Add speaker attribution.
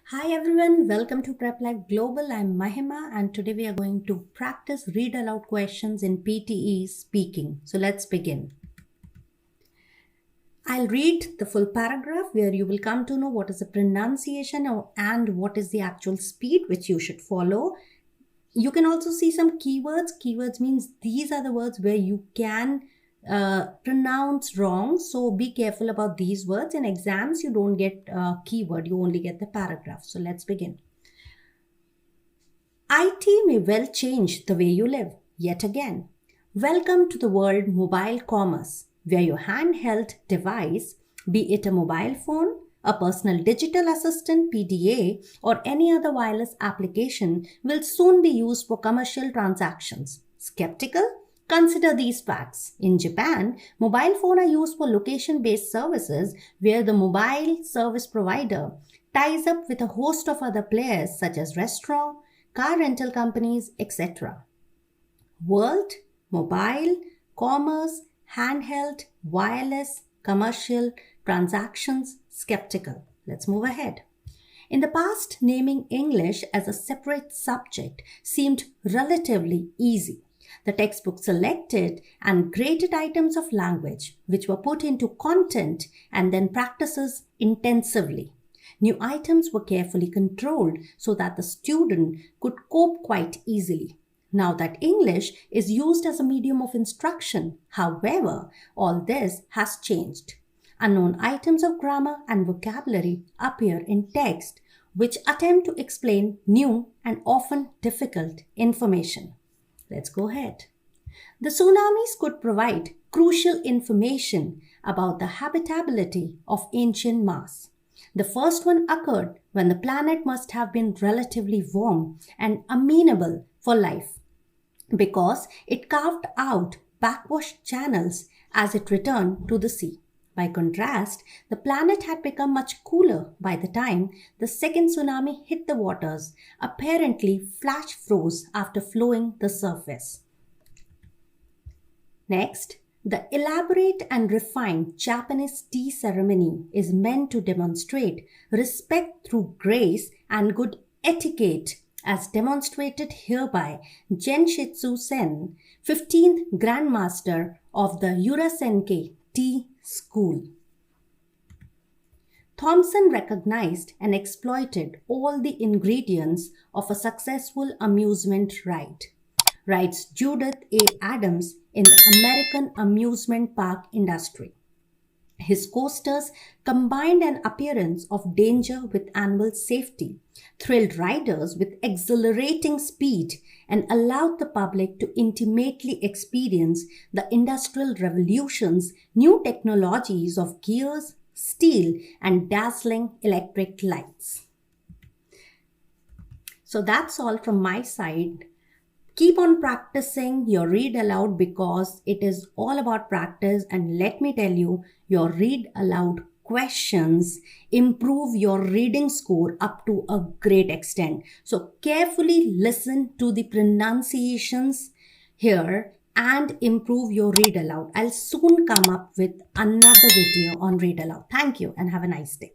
Speaker 1: Hi everyone, welcome to Preplive Global. I'm Mahima and today we are going to practice read aloud questions in PTE speaking. So let's begin. I'll read the full paragraph where you will come to know what is the pronunciation and what is the actual speed which you should follow. You can also see some keywords. Keywords means these are the words where you can pronounce wrong. So be careful about these words. In exams, you don't get a keyword. You only get the paragraph. So let's begin. IT may well change the way you live. Yet again, welcome to the world mobile commerce, where your handheld device, be it a mobile phone, a personal digital assistant PDA, or any other wireless application, will soon be used for commercial transactions. Skeptical? Consider these facts. In Japan, mobile phones are used for location-based services where the mobile service provider ties up with a host of other players such as restaurant, car rental companies, etc. World, mobile, commerce, handheld, wireless, commercial, transactions, skeptical. Let's move ahead. In the past, naming English as a separate subject seemed relatively easy. The textbook selected and graded items of language which were put into content and then practices intensively. New items were carefully controlled so that the student could cope quite easily. Now that English is used as a medium of instruction, however, all this has changed. Unknown items of grammar and vocabulary appear in text which attempt to explain new and often difficult information. Let's go ahead. The tsunamis could provide crucial information about the habitability of ancient Mars. The first one occurred when the planet must have been relatively warm and amenable for life because it carved out backwash channels as it returned to the sea. By contrast, the planet had become much cooler by the time the second tsunami hit the waters, apparently flash froze after flowing the surface. Next, the elaborate and refined Japanese tea ceremony is meant to demonstrate respect through grace and good etiquette as demonstrated here by Genshitsu Sen, 15th Grandmaster of the Urasenke Tea School. Thomson recognized and exploited all the ingredients of a successful amusement ride, writes Judith A. Adams in the American amusement park industry. His coasters combined an appearance of danger with annual safety, thrilled riders with exhilarating speed, and allowed the public to intimately experience the Industrial Revolution's new technologies of gears, steel, and dazzling electric lights. So that's all from my side. Keep on practicing your read aloud because it is all about practice, and let me tell you, your read aloud questions improve your reading score up to a great extent. So carefully listen to the pronunciations here and improve your read aloud. I'll soon come up with another video on read aloud. Thank you and have a nice day.